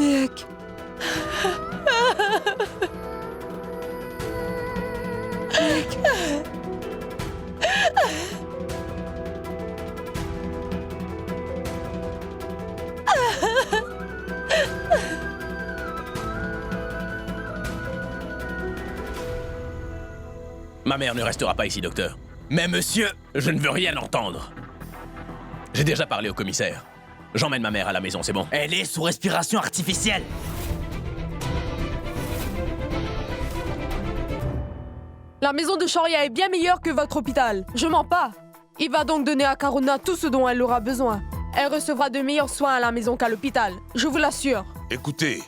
Mec. Ma mère ne restera pas ici, docteur. Mais monsieur, je ne veux rien entendre. J'ai déjà parlé au commissaire. J'emmène ma mère à la maison, c'est bon. Elle est sous respiration artificielle. La maison de Sharia est bien meilleure que votre hôpital. Je mens pas. Il va donc donner à Karuna tout ce dont elle aura besoin. Elle recevra de meilleurs soins à la maison qu'à l'hôpital. Je vous l'assure. Écoutez,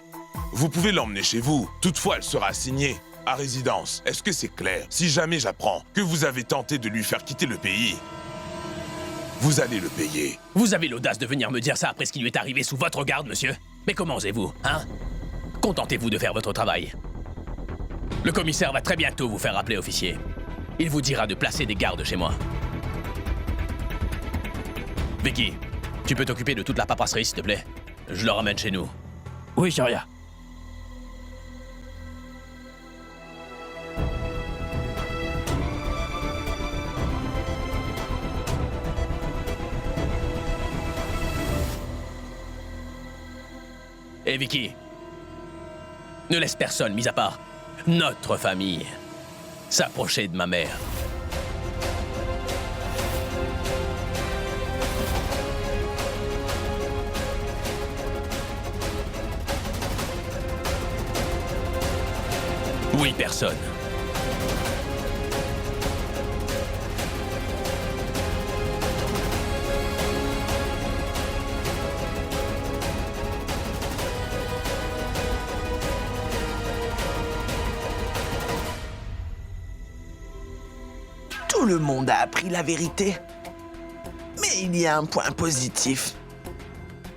vous pouvez l'emmener chez vous. Toutefois, elle sera assignée à résidence. Est-ce que c'est clair? Si jamais j'apprends que vous avez tenté de lui faire quitter le pays, vous allez le payer. Vous avez l'audace de venir me dire ça après ce qui lui est arrivé sous votre garde, monsieur? Mais comment osez-vous, hein? Contentez-vous de faire votre travail. Le commissaire va très bientôt vous faire appeler officier. Il vous dira de placer des gardes chez moi. Vicky, tu peux t'occuper de toute la paperasserie, s'il te plaît? Je le ramène chez nous. Oui, Sharia. Et Vicky, ne laisse personne, mis à part notre famille, s'approcher de ma mère. Oui, personne. Tout le monde a appris la vérité. Mais il y a un point positif.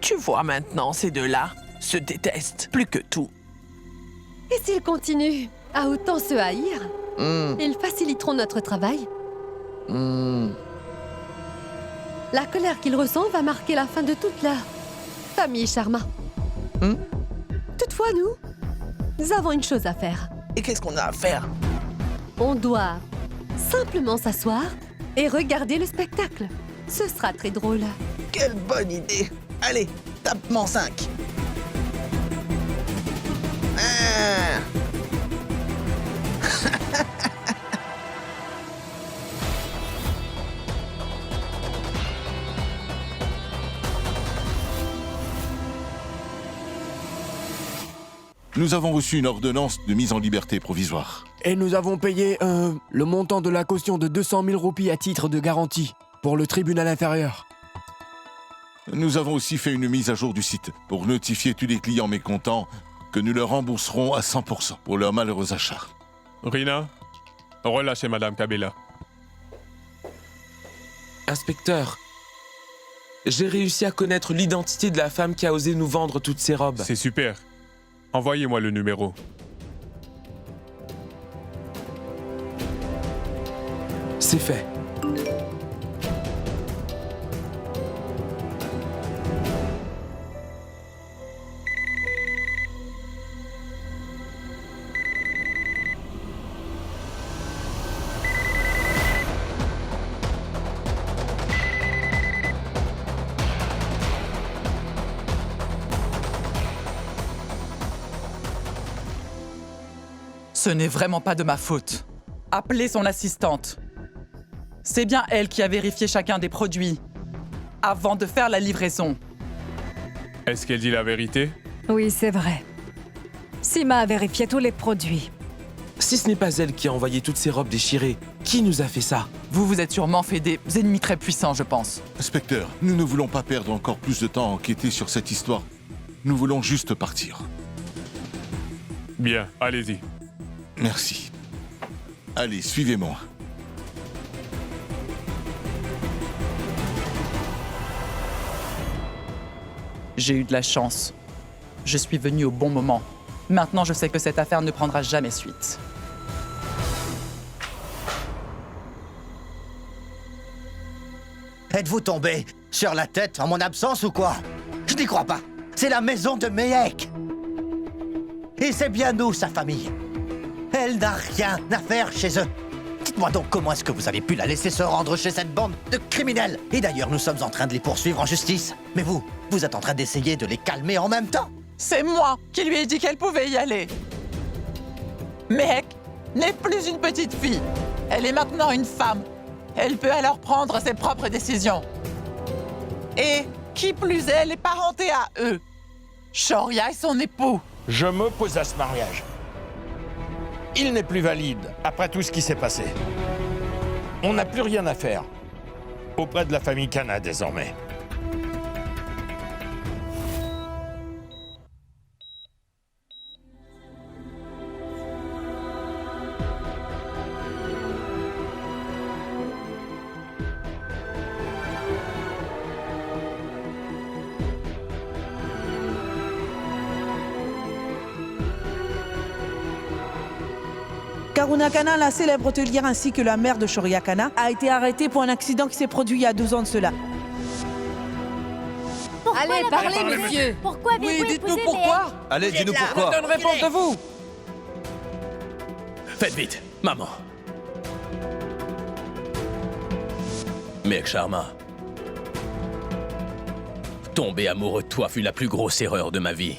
Tu vois maintenant, ces deux-là se détestent plus que tout. Et s'ils continuent à autant se haïr, ils faciliteront notre travail. La colère qu'ils ressentent va marquer la fin de toute la famille Sharma. Toutefois, nous avons une chose à faire. Et qu'est-ce qu'on a à faire? On doit simplement s'asseoir et regarder le spectacle. Ce sera très drôle. Quelle bonne idée! Allez, tape-moi 5. Ah. Nous avons reçu une ordonnance de mise en liberté provisoire. Et nous avons payé le montant de la caution de 200 000 roupies à titre de garantie pour le tribunal inférieur. Nous avons aussi fait une mise à jour du site pour notifier tous les clients mécontents que nous leur rembourserons à 100% pour leurs malheureux achats. Rina, relâchez Madame Kabela. Inspecteur, j'ai réussi à connaître l'identité de la femme qui a osé nous vendre toutes ces robes. C'est super. Envoyez-moi le numéro. C'est fait. Ce n'est vraiment pas de ma faute. Appelez son assistante. C'est bien elle qui a vérifié chacun des produits avant de faire la livraison. Est-ce qu'elle dit la vérité? Oui, c'est vrai. Sima a vérifié tous les produits. Si ce n'est pas elle qui a envoyé toutes ces robes déchirées, qui nous a fait ça? Vous vous êtes sûrement fait des ennemis très puissants, je pense. Inspecteur, nous ne voulons pas perdre encore plus de temps à enquêter sur cette histoire. Nous voulons juste partir. Bien, allez-y. Merci. Allez, suivez-moi. J'ai eu de la chance. Je suis venu au bon moment. Maintenant, je sais que cette affaire ne prendra jamais suite. Êtes-vous tombé sur la tête en mon absence ou quoi? Je n'y crois pas. C'est la maison de Mehek. Et c'est bien nous, sa famille. Elle n'a rien à faire chez eux. Dites-moi donc comment est-ce que vous avez pu la laisser se rendre chez cette bande de criminels? Et d'ailleurs, nous sommes en train de les poursuivre en justice. Mais vous êtes en train d'essayer de les calmer en même temps. C'est moi qui lui ai dit qu'elle pouvait y aller. Meg n'est plus une petite fille. Elle est maintenant une femme. Elle peut alors prendre ses propres décisions. Et qui plus est, elle est parentée à eux. Shoria et son époux. Je m'oppose à ce mariage. Il n'est plus valide après tout ce qui s'est passé. On n'a plus rien à faire auprès de la famille Kana désormais. Karuna Kana, la célèbre hôtelière ainsi que la mère de Shoria Kana, a été arrêtée pour un accident qui s'est produit il y a 12 ans de cela. Allez, parlez, monsieur. Pourquoi avez-vous dites-nous épousé pourquoi. Allez, dis-nous pourquoi. Donne réponse de vous. Faites vite, maman. Meg Sharma. Tomber amoureux de toi fut la plus grosse erreur de ma vie.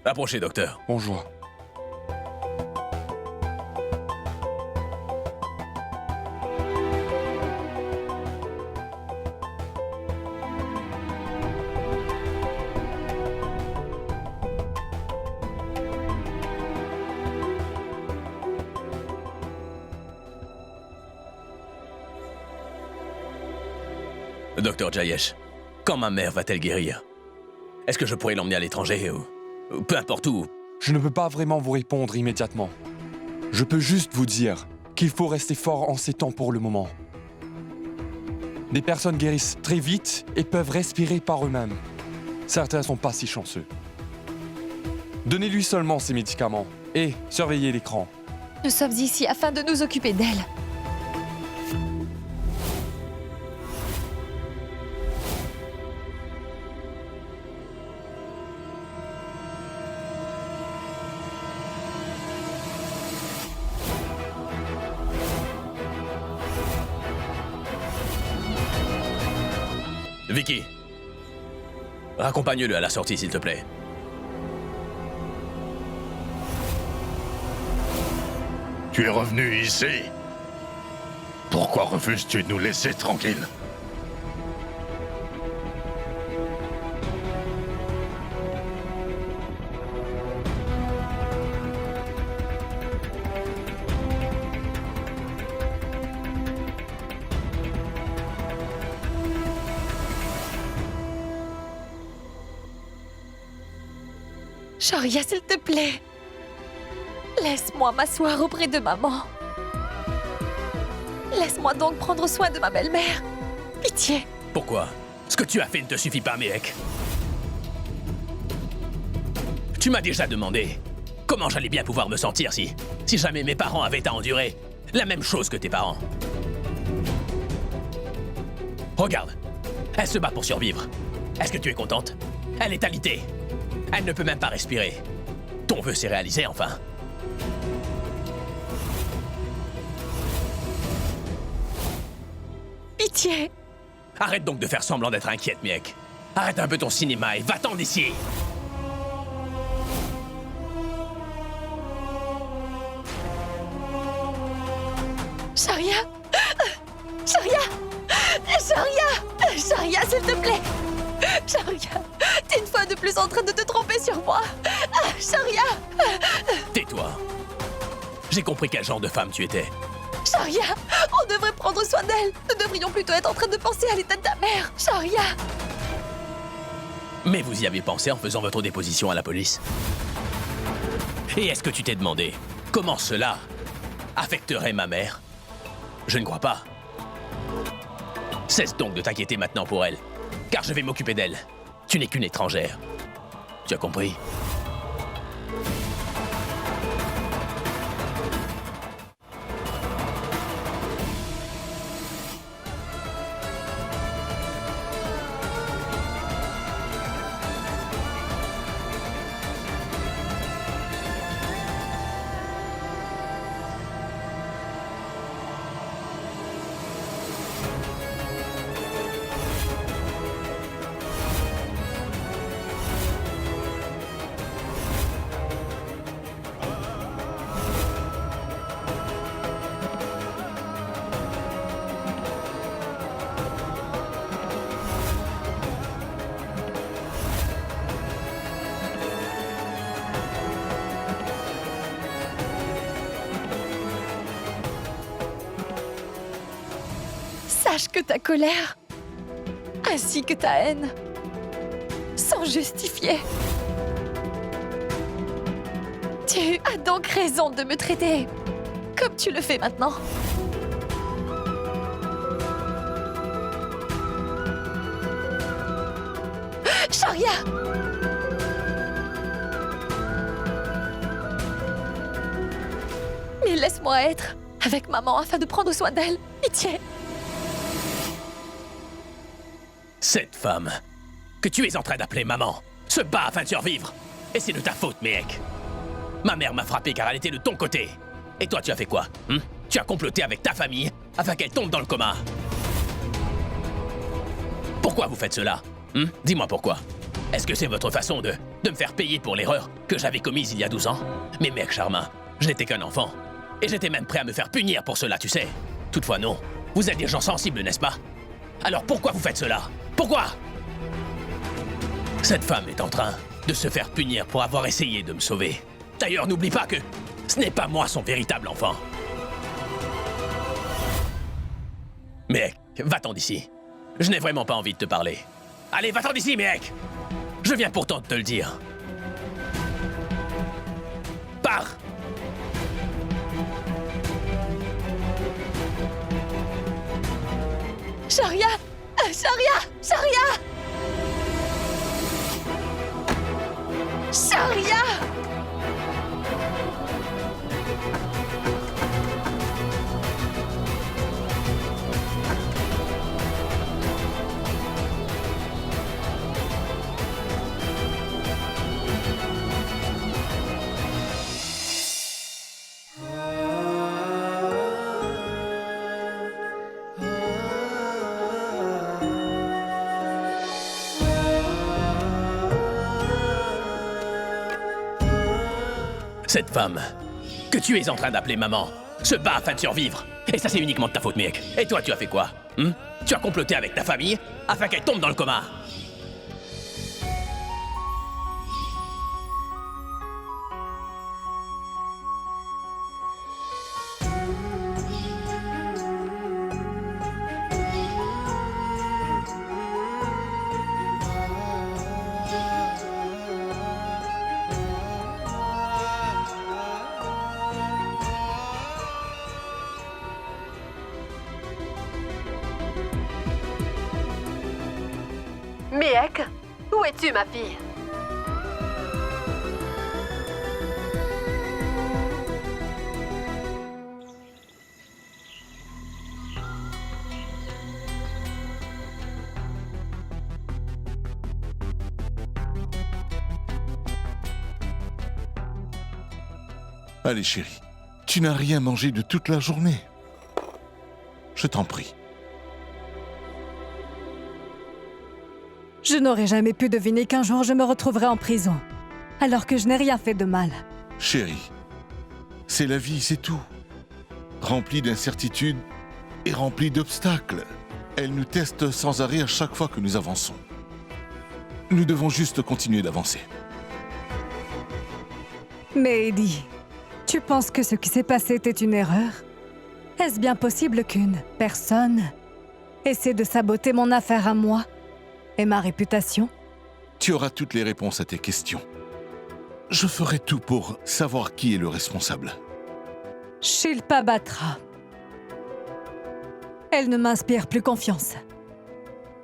Approchez, docteur. Bonjour. Docteur Jayesh, quand ma mère va-t-elle guérir? Est-ce que je pourrais l'emmener à l'étranger ou peu importe où? Je ne peux pas vraiment vous répondre immédiatement. Je peux juste vous dire qu'il faut rester fort en ces temps pour le moment. Des personnes guérissent très vite et peuvent respirer par eux-mêmes. Certains ne sont pas si chanceux. Donnez-lui seulement ses médicaments et surveillez l'écran. Nous sommes ici afin de nous occuper d'elle. Vicky, raccompagne-le à la sortie, s'il te plaît. Tu es revenu ici. Pourquoi refuses-tu de nous laisser tranquilles? Shoria, s'il te plaît. Laisse-moi m'asseoir auprès de maman. Laisse-moi donc prendre soin de ma belle-mère. Pitié. Pourquoi? Ce que tu as fait ne te suffit pas, Mehek. Tu m'as déjà demandé comment j'allais bien pouvoir me sentir si jamais mes parents avaient à endurer la même chose que tes parents. Regarde, elle se bat pour survivre. Est-ce que tu es contente? Elle est alitée. Elle ne peut même pas respirer. Ton vœu s'est réalisé, enfin. Pitié. Arrête donc de faire semblant d'être inquiète, Miek. Arrête un peu ton cinéma et va-t'en d'ici. Shoria. Shoria. Shoria. Shoria, s'il te plaît. Shoria, t'es une fois de plus en train de te tromper sur moi. Shoria. Tais-toi. J'ai compris quel genre de femme tu étais. Shoria, on devrait prendre soin d'elle. Nous devrions plutôt être en train de penser à l'état de ta mère. Shoria. Mais vous y avez pensé en faisant votre déposition à la police. Et est-ce que tu t'es demandé comment cela affecterait ma mère? Je ne crois pas. Cesse donc de t'inquiéter maintenant pour elle, car je vais m'occuper d'elle. Tu n'es qu'une étrangère. Tu as compris? Sache que ta colère, ainsi que ta haine, sont justifiées. Tu as donc raison de me traiter comme tu le fais maintenant. Sharia! Mais laisse-moi être avec maman afin de prendre soin d'elle. Pitié! Cette femme que tu es en train d'appeler maman se bat afin de survivre. Et c'est de ta faute, Méhek. Ma mère m'a frappé car elle était de ton côté. Et toi, tu as fait quoi? Tu as comploté avec ta famille afin qu'elle tombe dans le coma. Pourquoi vous faites cela? Dis-moi pourquoi. Est-ce que c'est votre façon de me faire payer pour l'erreur que j'avais commise il y a 12 ans? Mais mec, Sharma, je n'étais qu'un enfant. Et j'étais même prêt à me faire punir pour cela, tu sais. Toutefois, non. Vous êtes des gens sensibles, n'est-ce pas? Alors pourquoi vous faites cela? Pourquoi? Cette femme est en train de se faire punir pour avoir essayé de me sauver. D'ailleurs, n'oublie pas que ce n'est pas moi son véritable enfant. Mec, va-t'en d'ici. Je n'ai vraiment pas envie de te parler. Allez, va-t'en d'ici, mec! Je viens pourtant de te le dire. Pars! Sharia! Sharia! Sharia! Sharia! Cette femme que tu es en train d'appeler maman se bat afin de survivre. Et ça, c'est uniquement de ta faute, mec. Et toi, tu as fait quoi? Tu as comploté avec ta famille afin qu'elle tombe dans le coma. Méhek, où es-tu, ma fille? Allez, chérie, tu n'as rien mangé de toute la journée. Je t'en prie. Je n'aurais jamais pu deviner qu'un jour je me retrouverais en prison, alors que je n'ai rien fait de mal. Chérie, c'est la vie, c'est tout. Remplie d'incertitudes et remplie d'obstacles. Elle nous teste sans arrêt à chaque fois que nous avançons. Nous devons juste continuer d'avancer. Mais Eddie, tu penses que ce qui s'est passé était une erreur? Est-ce bien possible qu'une personne essaie de saboter mon affaire à moi et ma réputation? Tu auras toutes les réponses à tes questions. Je ferai tout pour savoir qui est le responsable. Shilpa Batra. Elle ne m'inspire plus confiance.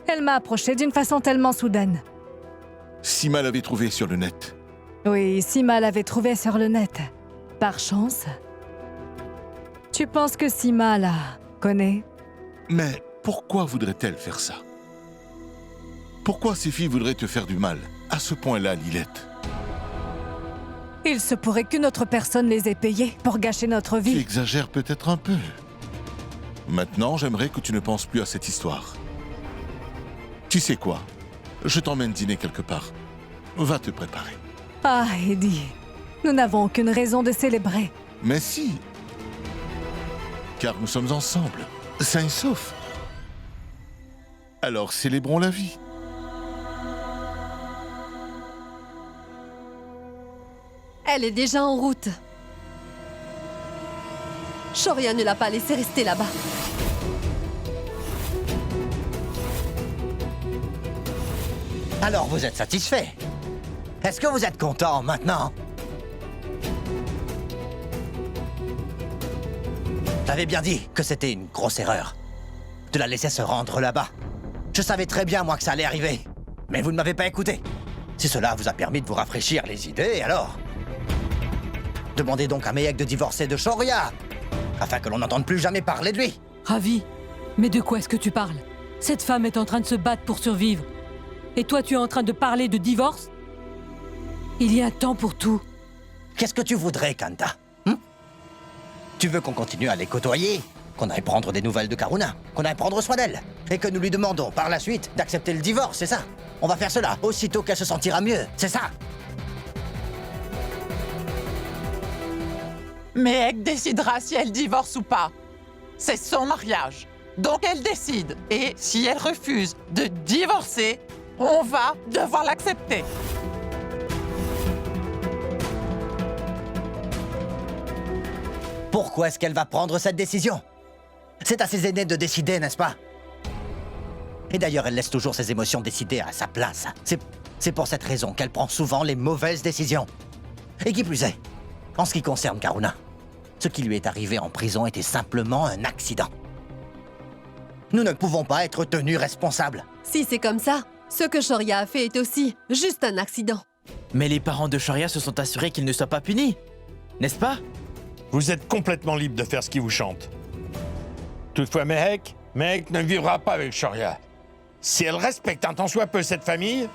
Elle m'a approché d'une façon tellement soudaine. Sima l'avait trouvé sur le net. Oui, Sima l'avait trouvé sur le net. Par chance. Tu penses que Sima la connaît? Mais pourquoi voudrait-elle faire ça? Pourquoi ces filles voudraient te faire du mal? À ce point-là, Lilette. Il se pourrait qu'une autre personne les ait payées pour gâcher notre vie. Tu exagères peut-être un peu. Maintenant, j'aimerais que tu ne penses plus à cette histoire. Tu sais quoi? Je t'emmène dîner quelque part. Va te préparer. Ah, Eddie, nous n'avons aucune raison de célébrer. Mais si. Car nous sommes ensemble, sains et saufs. Alors célébrons la vie. Elle est déjà en route. Shoria ne l'a pas laissé rester là-bas. Alors vous êtes satisfait? Est-ce que vous êtes content maintenant? J'avais bien dit que c'était une grosse erreur de la laisser se rendre là-bas. Je savais très bien, moi, que ça allait arriver. Mais vous ne m'avez pas écouté. Si cela vous a permis de vous rafraîchir les idées, alors... Demandez donc à Mehek de divorcer de Shoria, afin que l'on n'entende plus jamais parler de lui. Ravi, mais de quoi est-ce que tu parles? Cette femme est en train de se battre pour survivre. Et toi, tu es en train de parler de divorce? Il y a un temps pour tout. Qu'est-ce que tu voudrais, Kanta? Tu veux qu'on continue à les côtoyer? Qu'on aille prendre des nouvelles de Karuna? Qu'on aille prendre soin d'elle? Et que nous lui demandons par la suite d'accepter le divorce, c'est ça? On va faire cela aussitôt qu'elle se sentira mieux, c'est ça? Mehek décidera si elle divorce ou pas. C'est son mariage. Donc elle décide. Et si elle refuse de divorcer, on va devoir l'accepter. Pourquoi est-ce qu'elle va prendre cette décision? C'est à ses aînés de décider, n'est-ce pas? Et d'ailleurs, elle laisse toujours ses émotions décider à sa place. C'est pour cette raison qu'elle prend souvent les mauvaises décisions. Et qui plus est, en ce qui concerne Karuna, ce qui lui est arrivé en prison était simplement un accident. Nous ne pouvons pas être tenus responsables. Si c'est comme ça, ce que Shoria a fait est aussi juste un accident. Mais les parents de Shoria se sont assurés qu'il ne soit pas puni, n'est-ce pas? Vous êtes complètement libre de faire ce qui vous chante. Toutefois, Mehek ne vivra pas avec Shoria. Si elle respecte un tant soit peu cette famille,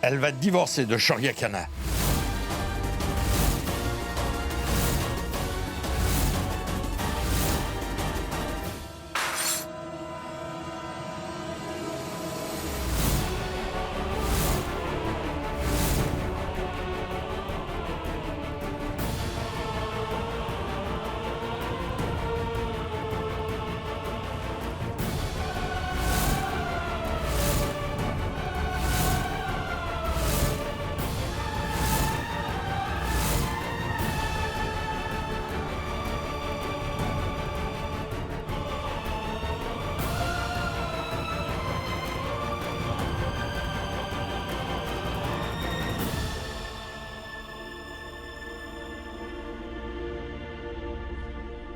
elle va divorcer de Shoria Kana.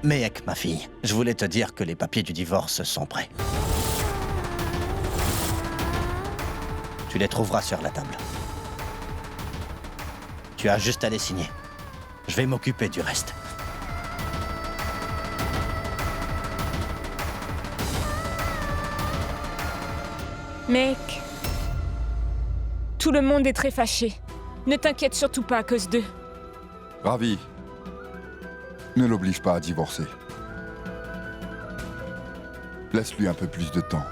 Mehek, ma fille, je voulais te dire que les papiers du divorce sont prêts. Tu les trouveras sur la table. Tu as juste à les signer. Je vais m'occuper du reste. Mec, tout le monde est très fâché. Ne t'inquiète surtout pas à cause d'eux. Ravi. Ne l'oblige pas à divorcer. Laisse-lui un peu plus de temps.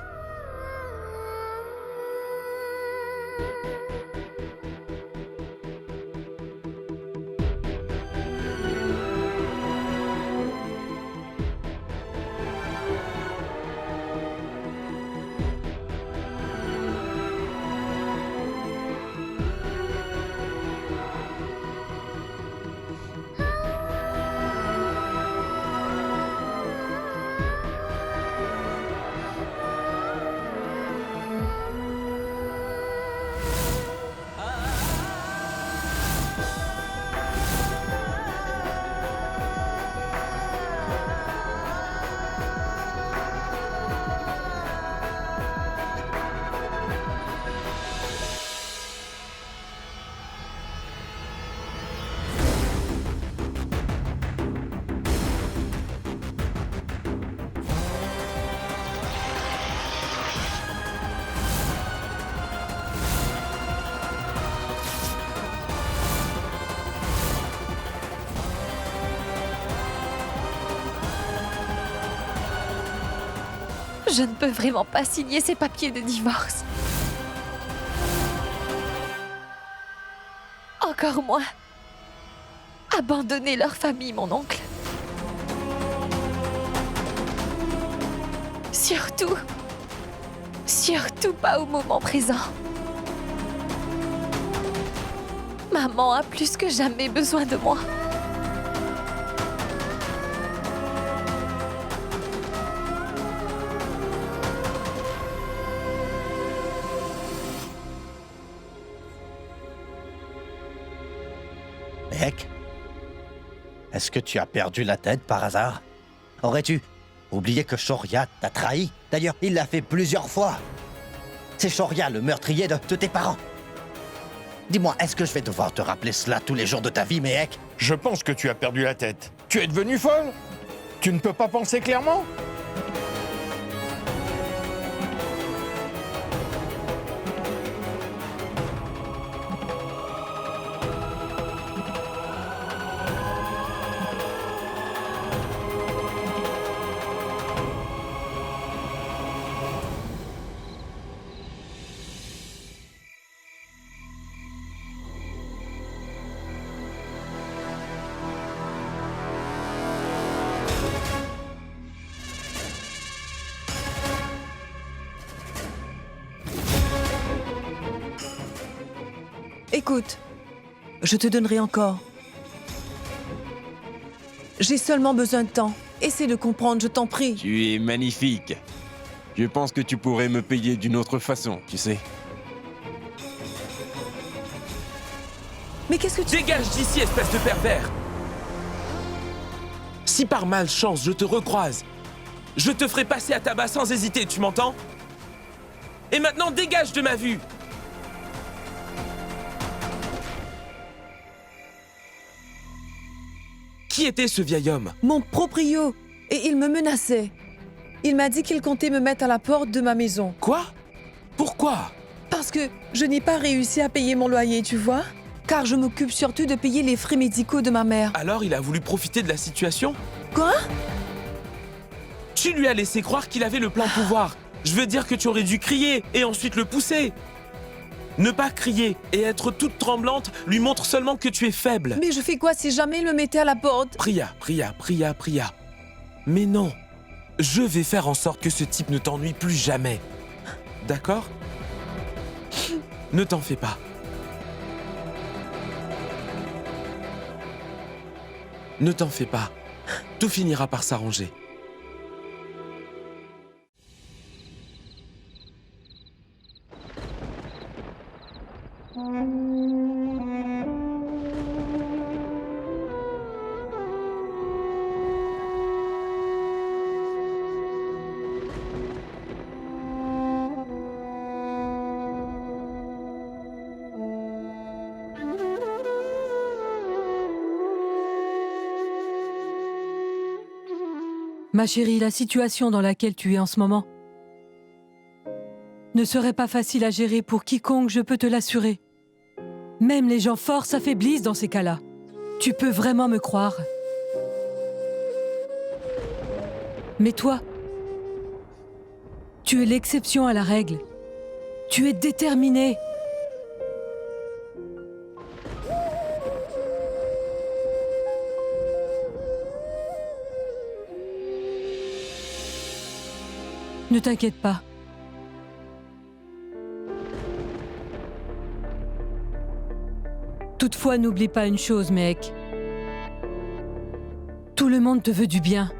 Je ne peux vraiment pas signer ces papiers de divorce. Encore moins. Abandonner leur famille, mon oncle. Surtout pas au moment présent. Maman a plus que jamais besoin de moi. Mehek, est-ce que tu as perdu la tête par hasard? Aurais-tu oublié que Shoria t'a trahi? D'ailleurs, il l'a fait plusieurs fois. C'est Shoria, le meurtrier de tes parents. Dis-moi, est-ce que je vais devoir te rappeler cela tous les jours de ta vie, Mehek? Je pense que tu as perdu la tête. Tu es devenue folle? Tu ne peux pas penser clairement? Écoute, je te donnerai encore. J'ai seulement besoin de temps. Essaie de comprendre, je t'en prie. Tu es magnifique. Je pense que tu pourrais me payer d'une autre façon, tu sais. Mais qu'est-ce que tu... Dégage d'ici, espèce de pervers! Si par malchance je te recroise, je te ferai passer à tabac sans hésiter, tu m'entends? Et maintenant, dégage de ma vue! Qui était ce vieil homme? Mon proprio. Et il me menaçait. Il m'a dit qu'il comptait me mettre à la porte de ma maison. Quoi? Pourquoi? Parce que je n'ai pas réussi à payer mon loyer, tu vois? Car je m'occupe surtout de payer les frais médicaux de ma mère. Alors il a voulu profiter de la situation? Quoi? Tu lui as laissé croire qu'il avait le plein pouvoir. Je veux dire que tu aurais dû crier et ensuite le pousser. Ne pas crier et être toute tremblante lui montre seulement que tu es faible. Mais je fais quoi si jamais il me mettait à la porte? Priya. Mais non, je vais faire en sorte que ce type ne t'ennuie plus jamais. D'accord? Ne t'en fais pas. Ne t'en fais pas. Tout finira par s'arranger. Ma chérie, la situation dans laquelle tu es en ce moment ne serait pas facile à gérer pour quiconque, je peux te l'assurer. Même les gens forts s'affaiblissent dans ces cas-là. Tu peux vraiment me croire. Mais toi, tu es l'exception à la règle. Tu es déterminée. Ne t'inquiète pas. Toutefois, n'oublie pas une chose, mec. Tout le monde te veut du bien.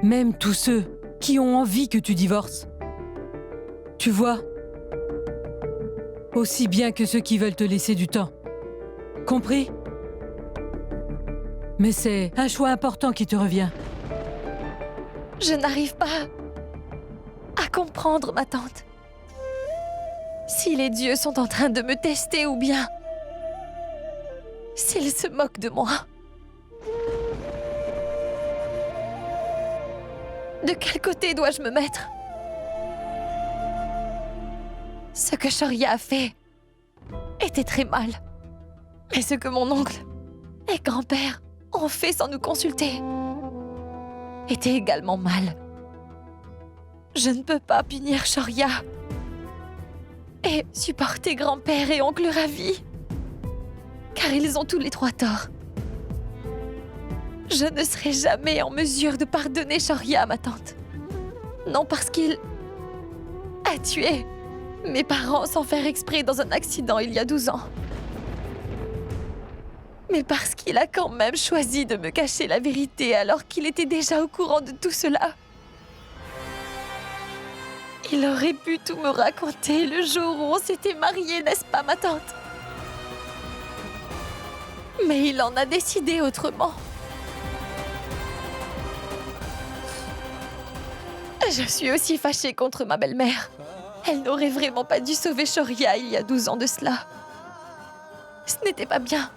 Même tous ceux qui ont envie que tu divorces. Tu vois? Aussi bien que ceux qui veulent te laisser du temps. Compris? Mais c'est un choix important qui te revient. Je n'arrive pas à comprendre, ma tante. Si les dieux sont en train de me tester ou bien s'ils se moquent de moi. De quel côté dois-je me mettre? Ce que Shoria a fait était très mal. Mais ce que mon oncle et grand-père ont fait sans nous consulter était également mal. Je ne peux pas punir Shoria et supporter grand-père et oncle Ravi, car ils ont tous les trois tort. Je ne serai jamais en mesure de pardonner Shoria, ma tante. Non parce qu'il a tué mes parents sans faire exprès dans un accident il y a 12 ans. Mais parce qu'il a quand même choisi de me cacher la vérité alors qu'il était déjà au courant de tout cela. Il aurait pu tout me raconter le jour où on s'était mariés, n'est-ce pas, ma tante? Mais il en a décidé autrement. Je suis aussi fâchée contre ma belle-mère. Elle n'aurait vraiment pas dû sauver Shoria il y a 12 ans de cela. Ce n'était pas bien.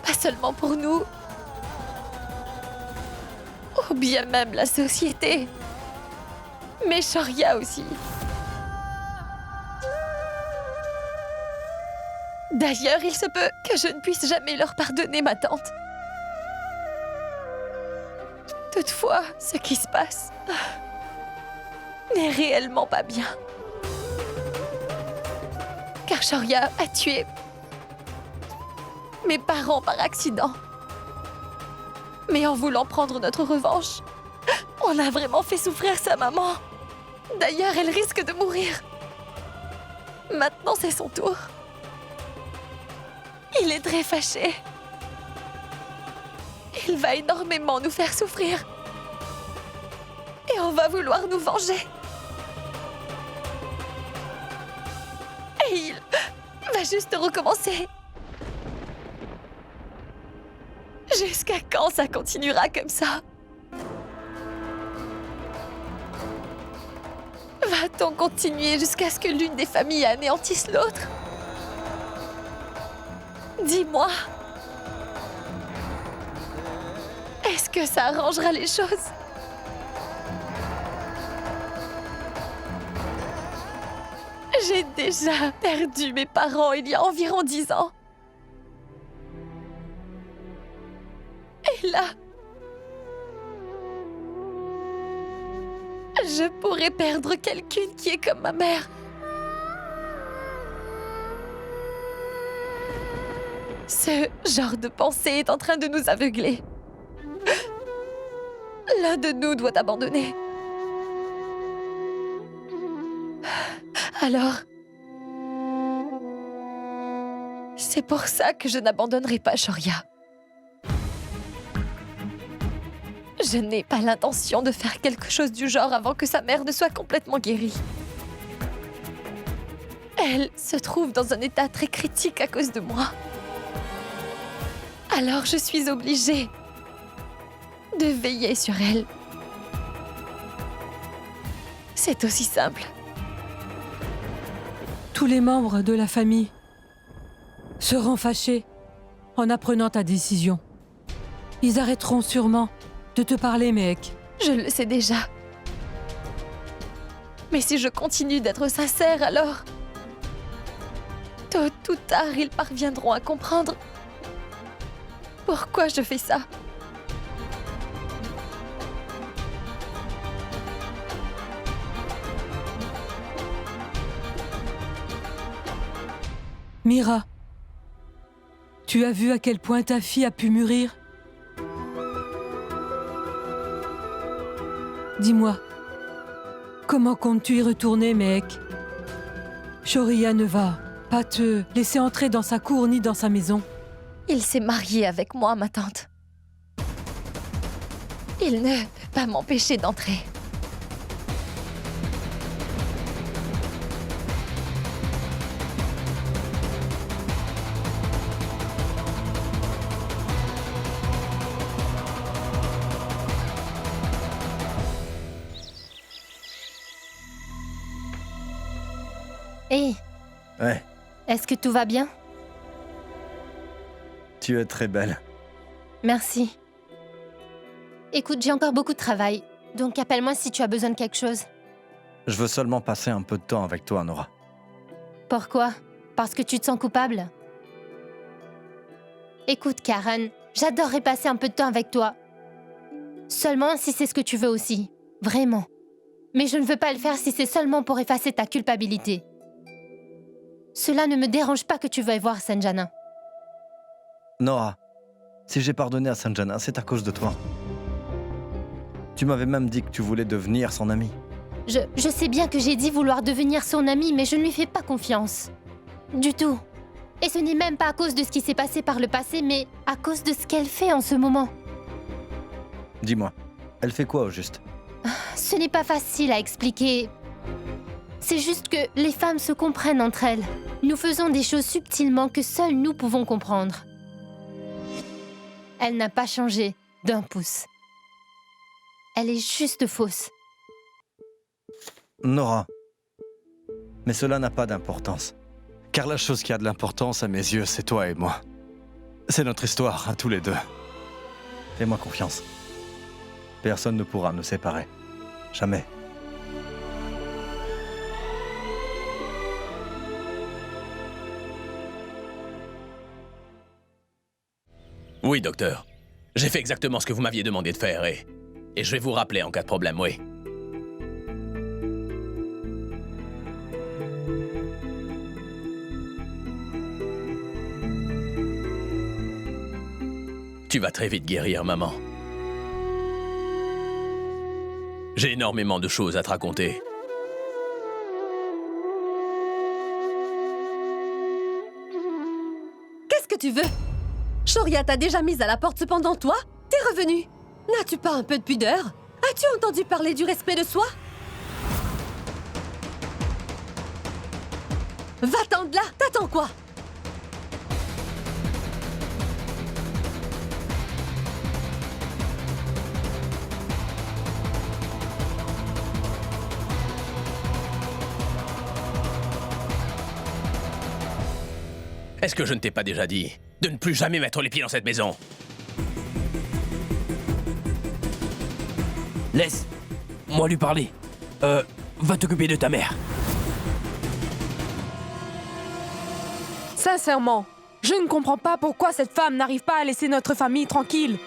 Pas seulement pour nous, ou bien même la société, mais Shoria aussi. D'ailleurs, il se peut que je ne puisse jamais leur pardonner ma tante. Toutefois, ce qui se passe n'est réellement pas bien. Car Shoria a tué mes parents par accident. Mais en voulant prendre notre revanche, on a vraiment fait souffrir sa maman. D'ailleurs, elle risque de mourir. Maintenant, c'est son tour. Il est très fâché. Il va énormément nous faire souffrir. Et on va vouloir nous venger. Et il va juste recommencer. Jusqu'à quand ça continuera comme ça? Va-t-on continuer jusqu'à ce que l'une des familles anéantisse l'autre? Dis-moi. Est-ce que ça arrangera les choses? J'ai déjà perdu mes parents il y a environ 10 ans. Et là, je pourrais perdre quelqu'un qui est comme ma mère. Ce genre de pensée est en train de nous aveugler. L'un de nous doit abandonner. Alors, c'est pour ça que je n'abandonnerai pas Shoria. Je n'ai pas l'intention de faire quelque chose du genre avant que sa mère ne soit complètement guérie. Elle se trouve dans un état très critique à cause de moi. Alors je suis obligée de veiller sur elle. C'est aussi simple. Tous les membres de la famille seront fâchés en apprenant ta décision. Ils arrêteront sûrement de te parler, mec. Je le sais déjà. Mais si je continue d'être sincère, alors... tôt ou tard, ils parviendront à comprendre pourquoi je fais ça. Mira, tu as vu à quel point ta fille a pu mûrir? Dis-moi, comment comptes-tu y retourner, mec? Shoria ne va pas te laisser entrer dans sa cour ni dans sa maison. Il s'est marié avec moi, ma tante. Il ne peut pas m'empêcher d'entrer. Hé, Ouais, est-ce que tout va bien? tu es très belle. Merci. Écoute, j'ai encore beaucoup de travail, donc appelle-moi si tu as besoin de quelque chose. Je veux seulement passer un peu de temps avec toi, Nora. Pourquoi? Parce que tu te sens coupable? Écoute, Karen, j'adorerais passer un peu de temps avec toi. Seulement si c'est ce que tu veux aussi. Vraiment. Mais je ne veux pas le faire si c'est seulement pour effacer ta culpabilité. Cela ne me dérange pas que tu veuilles voir Sanjana. Nora, si j'ai pardonné à Sanjana, c'est à cause de toi. Tu m'avais même dit que tu voulais devenir son ami. Je sais bien que j'ai dit vouloir devenir son ami, mais je ne lui fais pas confiance. Du tout. Et ce n'est même pas à cause de ce qui s'est passé par le passé, mais à cause de ce qu'elle fait en ce moment. Dis-moi, elle fait quoi au juste? Ce n'est pas facile à expliquer. C'est juste que les femmes se comprennent entre elles. Nous faisons des choses subtilement que seuls nous pouvons comprendre. Elle n'a pas changé d'un pouce. Elle est juste fausse. Nora. Mais cela n'a pas d'importance. Car la chose qui a de l'importance à mes yeux, c'est toi et moi. C'est notre histoire, à tous les deux. Fais-moi confiance. Personne ne pourra nous séparer. Jamais. Oui, docteur. J'ai fait exactement ce que vous m'aviez demandé de faire et je vais vous rappeler en cas de problème, oui. Tu vas très vite guérir, maman. J'ai énormément de choses à te raconter. Qu'est-ce que tu veux? Shoria t'a déjà mise à la porte cependant toi? T'es revenu. N'as-tu pas un peu de pudeur? As-tu entendu parler du respect de soi? Va-t'en de là! T'attends quoi? Est-ce que je ne t'ai pas déjà dit de ne plus jamais mettre les pieds dans cette maison? Laisse-moi lui parler. Va t'occuper de ta mère. Sincèrement, je ne comprends pas pourquoi cette femme n'arrive pas à laisser notre famille tranquille.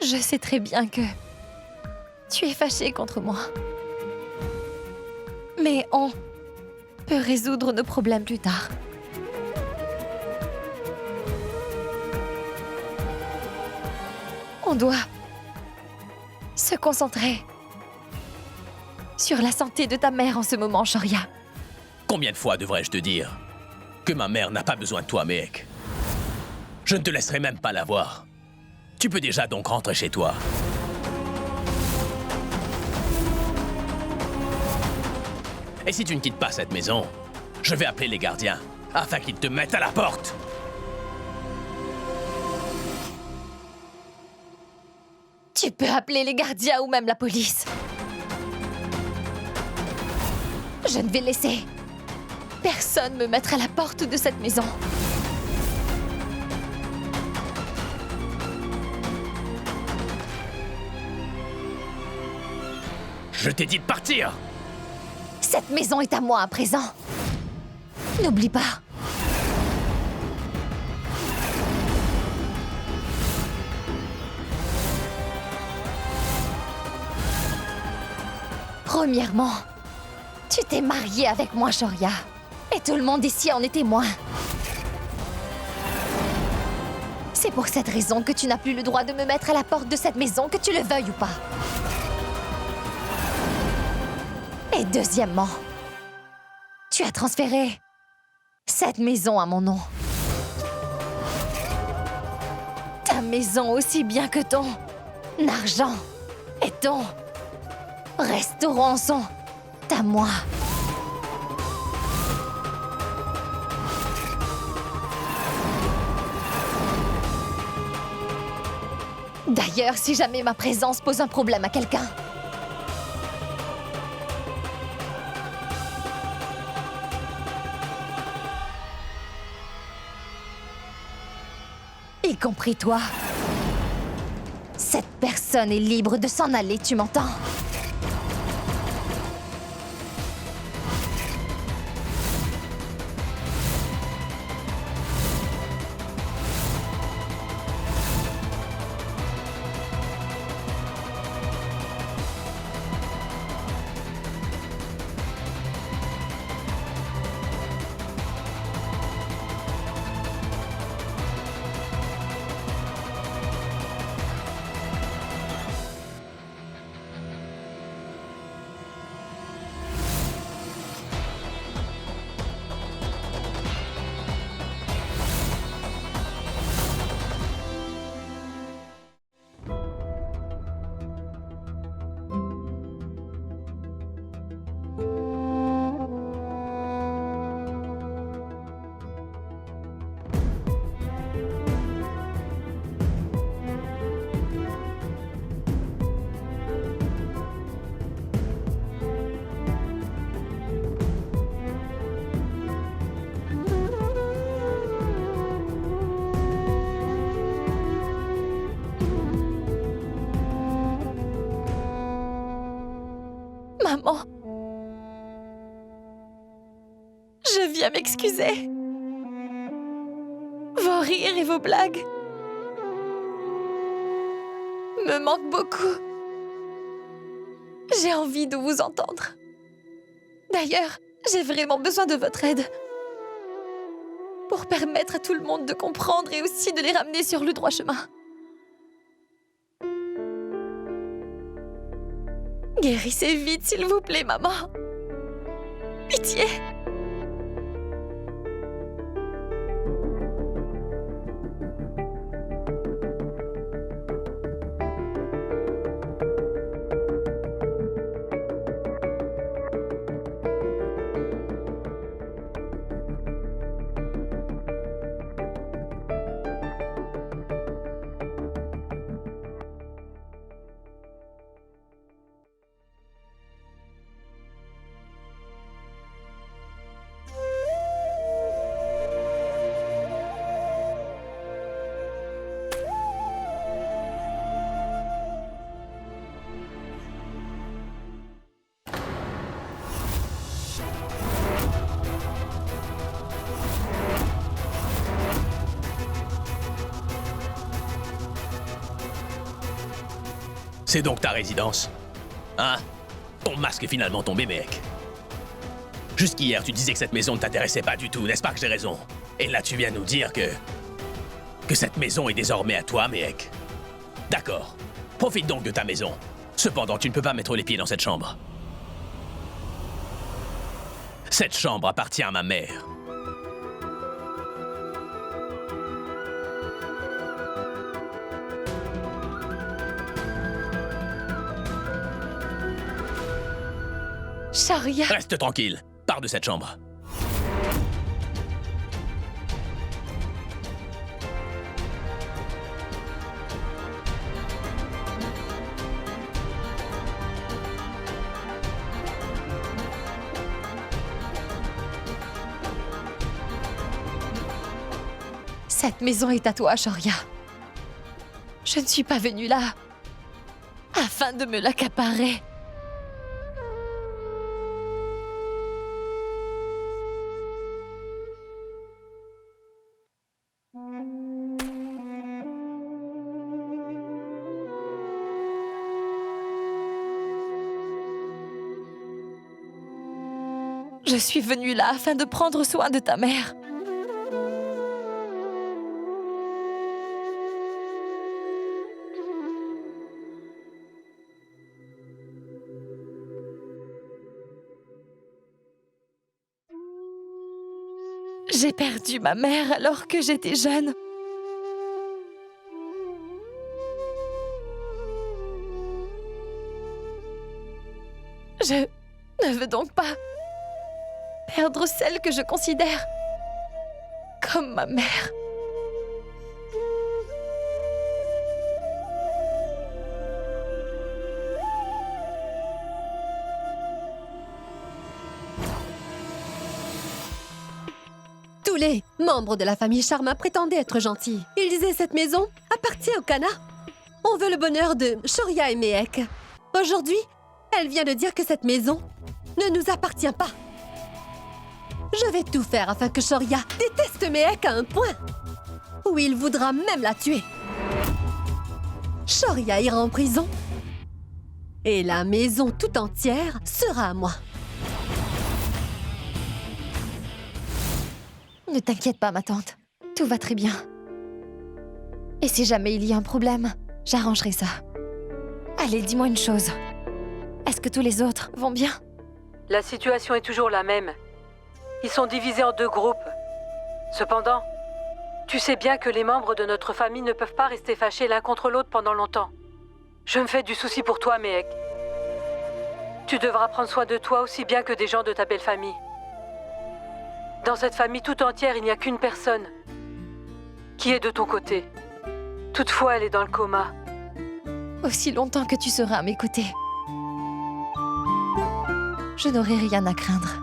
Je sais très bien que tu es fâché contre moi. Mais on peut résoudre nos problèmes plus tard. On doit se concentrer sur la santé de ta mère en ce moment, Shoria. Combien de fois devrais-je te dire que ma mère n'a pas besoin de toi, Mehek? Je ne te laisserai même pas la voir. Tu peux déjà donc rentrer chez toi. Et si tu ne quittes pas cette maison, je vais appeler les gardiens afin qu'ils te mettent à la porte. Tu peux appeler les gardiens ou même la police. Je ne vais laisser personne me mettre à la porte de cette maison. Je t'ai dit de partir! Cette maison est à moi à présent. N'oublie pas. Premièrement, tu t'es mariée avec moi, Shoria. Et tout le monde ici en est témoin. C'est pour cette raison que tu n'as plus le droit de me mettre à la porte de cette maison, que tu le veuilles ou pas. Et deuxièmement, tu as transféré cette maison à mon nom. Ta maison aussi bien que ton argent et ton restaurant sont à moi. D'ailleurs, si jamais ma présence pose un problème à quelqu'un, y compris toi, cette personne est libre de s'en aller, tu m'entends? bien m'excuser. Vos rires et vos blagues me manquent beaucoup. J'ai envie de vous entendre. D'ailleurs, j'ai vraiment besoin de votre aide pour permettre à tout le monde de comprendre et aussi de les ramener sur le droit chemin. Guérissez vite, s'il vous plaît, maman. Pitié. C'est donc ta résidence? Hein? Ton masque est finalement tombé, mec. Jusqu'hier, tu disais que cette maison ne t'intéressait pas du tout, n'est-ce pas que j'ai raison? Et là, tu viens nous dire que cette maison est désormais à toi, mec. D'accord. Profite donc de ta maison. Cependant, tu ne peux pas mettre les pieds dans cette chambre. Cette chambre appartient à ma mère. Sharia. Reste tranquille. Pars de cette chambre. Cette maison est à toi, Sharia. Je ne suis pas venue là afin de me l'accaparer. Je suis venue là afin de prendre soin de ta mère. J'ai perdu ma mère alors que j'étais jeune. Je ne veux donc pas perdre celle que je considère comme ma mère. Tous les membres de la famille Sharma prétendaient être gentils. Ils disaient cette maison appartient au Kana. On veut le bonheur de Shoria et Mehek. Aujourd'hui, elle vient de dire que cette maison ne nous appartient pas. Je vais tout faire afin que Shoria déteste Mehek à un point où il voudra même la tuer. Shoria ira en prison et la maison tout entière sera à moi. Ne t'inquiète pas, ma tante. Tout va très bien. Et si jamais il y a un problème, j'arrangerai ça. Allez, dis-moi une chose. Est-ce que tous les autres vont bien? La situation est toujours la même. Ils sont divisés en deux groupes. Cependant, tu sais bien que les membres de notre famille ne peuvent pas rester fâchés l'un contre l'autre pendant longtemps. Je me fais du souci pour toi, Mehek. Tu devras prendre soin de toi aussi bien que des gens de ta belle famille. Dans cette famille tout entière, il n'y a qu'une personne qui est de ton côté. Toutefois, elle est dans le coma. Aussi longtemps que tu seras à mes côtés, je n'aurai rien à craindre.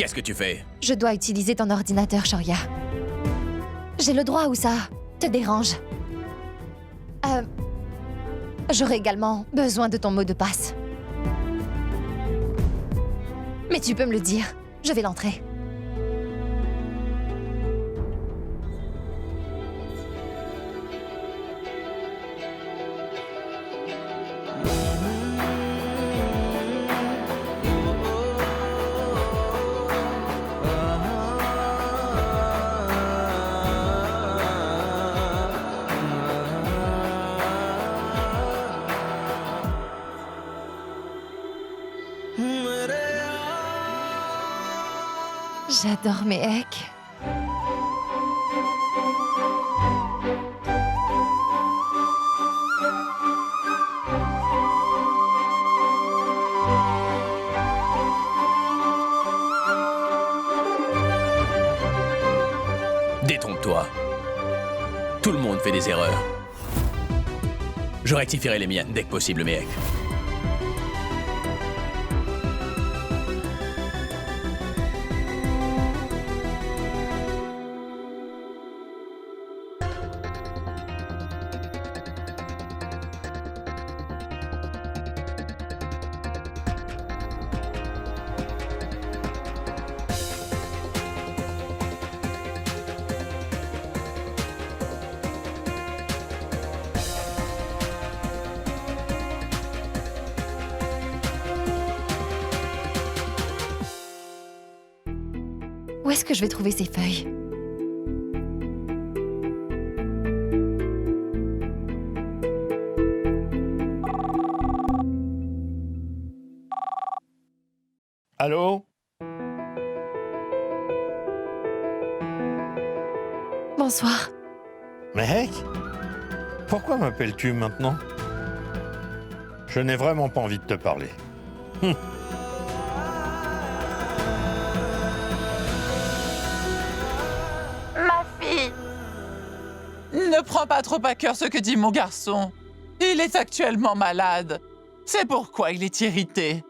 Qu'est-ce que tu fais? Je dois utiliser ton ordinateur, Shoria. J'ai le droit ou ça te dérange? J'aurai également besoin de ton mot de passe. Mais tu peux me le dire. Je vais l'entrer. J'adore Mehek. Détrompe-toi. Tout le monde fait des erreurs. Je rectifierai les miennes dès que possible, Mehek. Où est-ce que je vais trouver ces feuilles? Allô? Bonsoir. Mehek? Pourquoi m'appelles-tu maintenant? Je n'ai vraiment pas envie de te parler. Ma fille! Ne prends pas trop à cœur ce que dit mon garçon. Il est actuellement malade. C'est pourquoi il est irrité.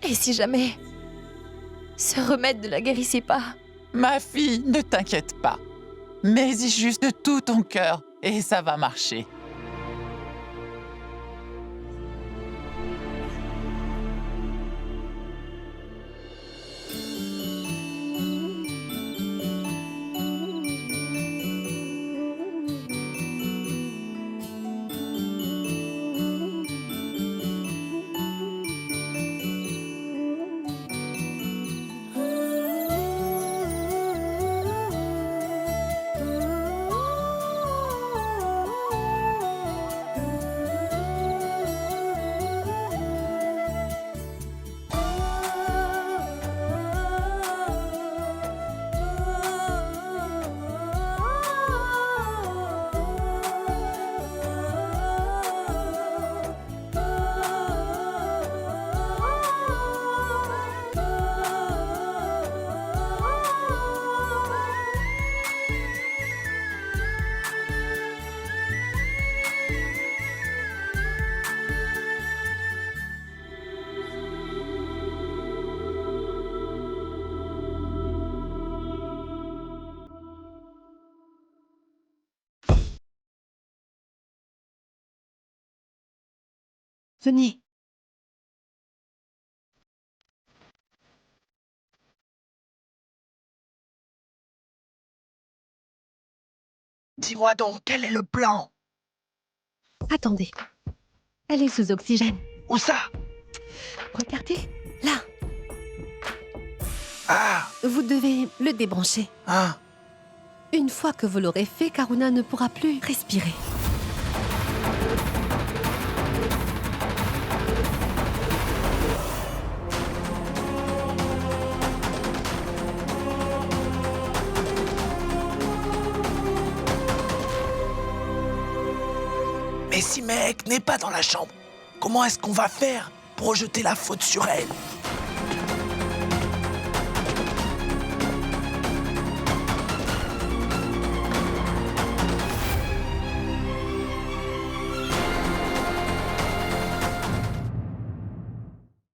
Et si jamais ce remède ne la guérissait pas? Ma fille, ne t'inquiète pas. Mets-y juste de tout ton cœur et ça va marcher. Venez. Dis-moi donc, quel est le plan? Attendez. Elle est sous oxygène. Où ça? Regardez, là. Ah! Vous devez le débrancher. Ah! Une fois que vous l'aurez fait, Karuna ne pourra plus respirer. Mais Mehek n'est pas dans la chambre. Comment est-ce qu'on va faire pour rejeter la faute sur elle?